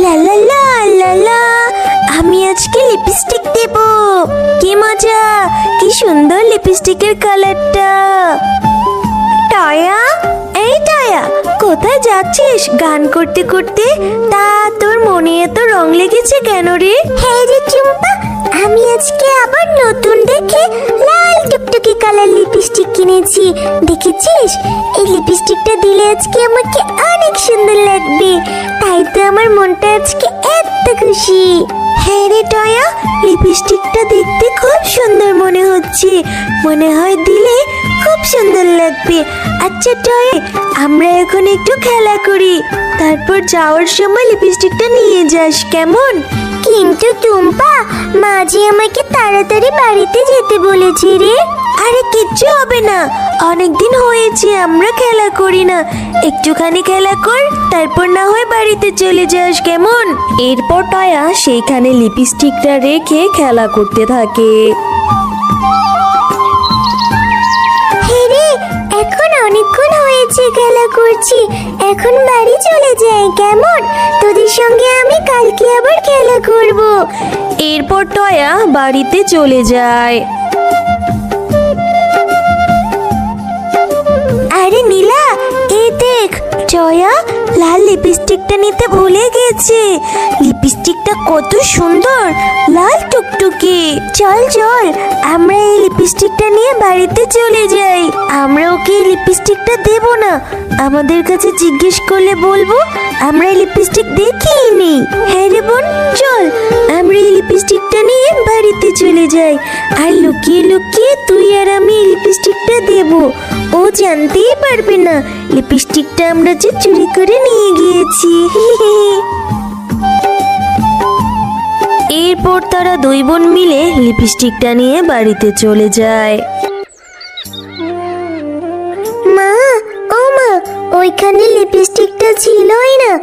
লা লা লা লা লা, আমি আজকে লিপস্টিক দেব। কি মজা, কি সুন্দর লিপস্টিকের কালারটা। টয়া, এই টয়া, কোথায় যাচ্ছিস গান করতে করতে? তা তোর মনে এত রং লেগেছে কেন রে? হ্যাঁ রে চুম্পা, আমি আজকে আবার নতুন দেখে লাল টুকটুকি কালার লিপস্টিক কিনেছি। দেখেছিস, এই লিপস্টিকটা দিলে আজকে আমাকে অনেক সুন্দর লাগবে, তাই তো আমার মনটা আজকে এত খুশি। হ্যাঁ রে টয়া, লিপস্টিকটা দেখতে খুব সুন্দর মনে হচ্ছে, মনে হয় দিলে খুব সুন্দর লাগবে। আচ্ছা টয়, আমরা এখন একটু খেলা করি, তারপর যাওয়ার সময় লিপস্টিকটা নিয়ে যাস, কেমন? কিন্তু টুম্পা, মা যে আমাকে তাড়াতাড়ি বাড়িতে যেতে বলেছে রে। আরে কিচ্ছু হবে না, অনেকদিন হয়েছে আমরা খেলা করি না, একটুখানি খেলা কর, তারপর না হয় বাড়িতে চলে যাস, কেমন? এরপর টয়া সেইখানে লিপস্টিকটা রেখে খেলা করতে থাকে। এখন অনেকক্ষণ হয়েছে খেলা করছি, এখন বাড়ি চলে যাই, কেমন? তোদের সঙ্গে আমি কালকে আবার খেলা করব। এরপর টয়া বাড়িতে চলে যায়। আরে নীলা, এই দেখ, টয়া লাল লিপস্টিকটা নিতে ভুলে গেছে। লিপস্টিকটা কত সুন্দর, লাল টুকটুকি। চল চল, আমরা এই লিপস্টিকটা নিয়ে বাড়িতে চলে যাই। আমরা ওকে এই লিপস্টিকটা দেব না, আমাদের কাছে জিজ্ঞেস করলে বলবো আমরা এই লিপস্টিক দেখিনি। হ্যাঁ রে বোন, চল আমরা এই লিপস্টিকটা নিয়ে বাড়িতে চলে যাই, আর লুকিয়ে লুকিয়ে তুই আর আমি এই লিপস্টিকটা দেব, ও জানতেই পারবে না লিপস্টিকটা আমরা যে চুরি করে নিয়ে গিয়েছি। এরপর তারা দুই বোন মিলে লিপস্টিকটা নিয়ে বাড়িতে চলে যায়। মা, ও মা, ওইখানে লিপস্টিকটা ছিলই না,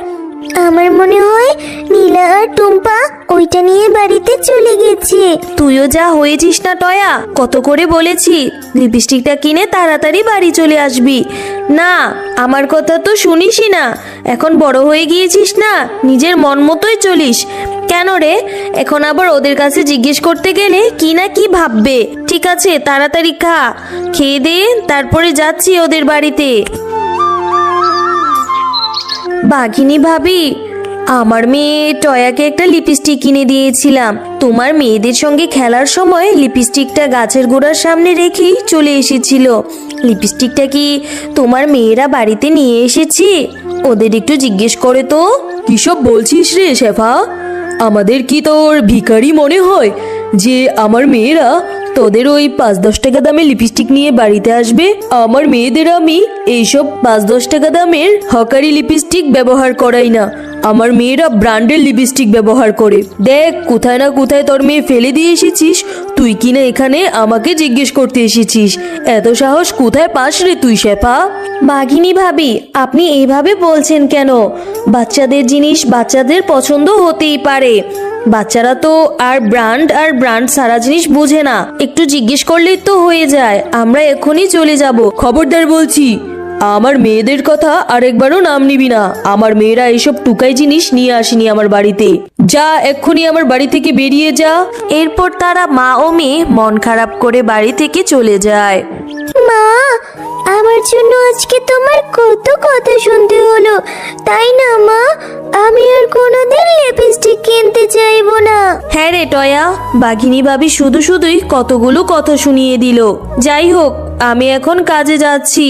আমার মনে হয় নীলা আর টুম্পা ওইটা নিয়ে বাড়িতে চলে গেছে। তুইও যা হয়েছিস না টয়া, কত করে বলেছি লিপস্টিকটা কিনে তাড়াতাড়ি বাড়ি চলে আসবি, না আমার কথা তো শুনিসই না। এখন বড় হয়ে গিয়েছিস না, নিজের মন মতোই চলিস। কেন রে, এখন আবার ওদের কাছে জিজ্ঞেস করতে গেলে কি না কি ভাববে। ঠিক আছে, তাড়াতাড়ি খা, খেয়ে দে, তারপরে যাচ্ছি ওদের বাড়িতে। বাঘিনী ভাবি, আমার মেয়ে টয়াকে একটা লিপস্টিক কিনে দিয়েছিলাম, তোমার মেয়েদের সঙ্গে খেলার সময় লিপস্টিকটা গাছের গোড়ার সামনে রেখেই চলে এসেছিল। লিপস্টিকটা কি তোমার মেয়েরা বাড়িতে নিয়ে এসেছে? ওদের একটু জিজ্ঞেস করে তো। কিসব বলছিস রে শেফা? আমাদের কি তোর ভিখারি মনে হয় যে আমার মেয়েরা তোদের ওই 5-10 টাকা দামের লিপস্টিক নিয়ে বাড়িতে আসবে? আমার মেয়েদের আমি এইসব 5-10 টাকা দামের হকারি লিপস্টিক ব্যবহার করাই না, আমার মেয়েরা ব্র্যান্ডের লিপস্টিক ব্যবহার করে। দেখ, কোথায় না কোথায় তোর মেয়ে ফেলে দিয়ে এসেছিস, তুই কিনা এখানে আমাকে জিজ্ঞেস করতে এসেছিস? এত সাহস কোথায় পাস রে তুই শেফা? বাঘিনী ভাবি, আপনি এইভাবে বলছেন কেন? বাচ্চাদের জিনিস বাচ্চাদের পছন্দ হতেই পারে, বাচ্চারা তো আর ব্র্যান্ড সারা জিনিস বোঝে না, একটু জিজ্ঞেস করলেই তো হয়ে যায়। আমরা এখনই চলে যাব। খবরদার বলছি, আমার মেয়েদের কথা আরেকবারও নাম নিবি না। আমার মেয়েরা এইসব টুকাই জিনিস নিয়ে আসেনি আমার বাড়িতে। যা, এক্ষুনি আমার বাড়ি থেকে বেরিয়ে যা। এরপর তারা মা ও মেয়ে মন খারাপ করে বাড়ি থেকে চলে যায়। মা, আমার জন্য আজকে তোমার কত কথা শুনতে হলো, তাই না মা? আমি আর কোনোদিন লিপস্টিক কিনতে চাইবো না। হ্যাঁ রে টয়া, বাঘিনী ভাবি শুধুই কতগুলো কথা শুনিয়ে দিল। যাই হোক, আমি এখন কাজে যাচ্ছি।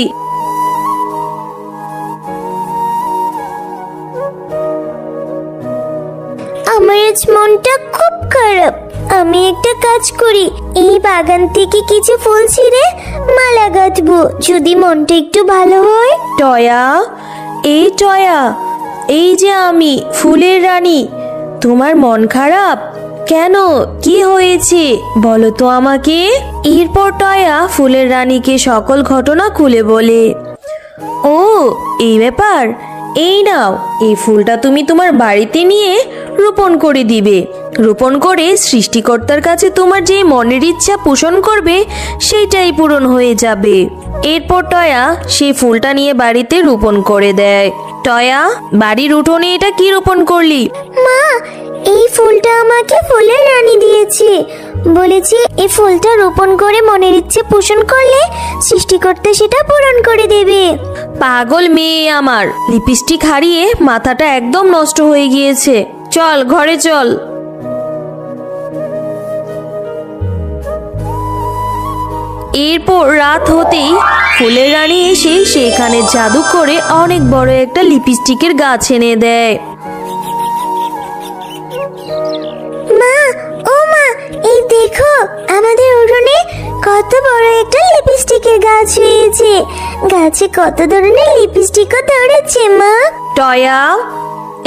আমার আজ মনটা খুব খারাপ, আমি একটা কাজ করি, এই বাগান থেকে কিছু ফুল ছিঁড়ে মালা গাঁথবো, যদি মনটা একটু ভালো হয়। টয়া, এই টয়া, এই যে আমি ফুলের রানী, তোমার মন খারাপ কেন? কি হয়েছে বলো তো আমাকে। এরপর টয়া ফুলের রানীকে সকল ঘটনা খুলে বলে। ও, এই ব্যাপার, এই নাও, এই ফুলটা তুমি তোমার বাড়িতে নিয়ে রোপণ করে দিবে। রোপণ করে সৃষ্টিকর্তার কাছে তোমার যে মনের ইচ্ছা পোষণ করবে সেইটাই পূরণ হয়ে যাবে। এরপর টয়া সেই ফুলটা নিয়ে বাড়িতে রোপণ করে দেয়। টয়া, বাড়ির উঠোনে এটা কি রোপণ করলি? মা, এই ফুলটা আমাকে ফুলের রানী দিয়েছে। বলেছে এই ফুলটা রোপণ করে মনের ইচ্ছে পোষণ করলে সৃষ্টিকর্তা সেটা পূরণ করে দেবে। পাগল মেয়ে আমার, লিপস্টিক হারিয়ে মাথাটা একদম নষ্ট হয়ে গিয়েছে। চল ঘরে চল। এরপর রাত হতেই ফুলের রানী এসে সেখানে জাদু করে অনেক বড় একটা লিপস্টিকের গাছ এনে দেয়। মা, ও মা, এই দেখো আমাদের উঠোনে কত বড় একটা লিপস্টিকের গাছ হয়েছে। গাছে কত ধরনের লিপস্টিকও ধরেছে মা। টয়া,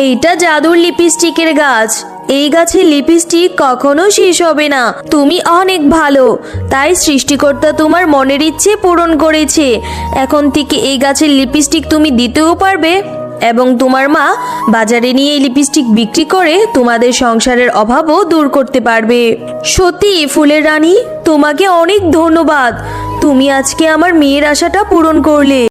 এইটা জাদুর লিপস্টিকের গাছ। এই গাছের লিপস্টিক কখনো শেষ হবে না। তুমি অনেক ভালো, তাই সৃষ্টিকর্তা তোমার মনের ইচ্ছে পূরণ করেছে। এখন থেকে এই গাছের লিপস্টিক তুমি দিতেও পারবে এবং তোমার মা বাজারে নিয়ে এই লিপস্টিক বিক্রি করে তোমাদের সংসারের অভাবও দূর করতে পারবে। সত্যি ফুলের রানী, তোমাকে অনেক ধন্যবাদ। তুমি আজকে আমার মেয়ের আশাটা পূরণ করলে।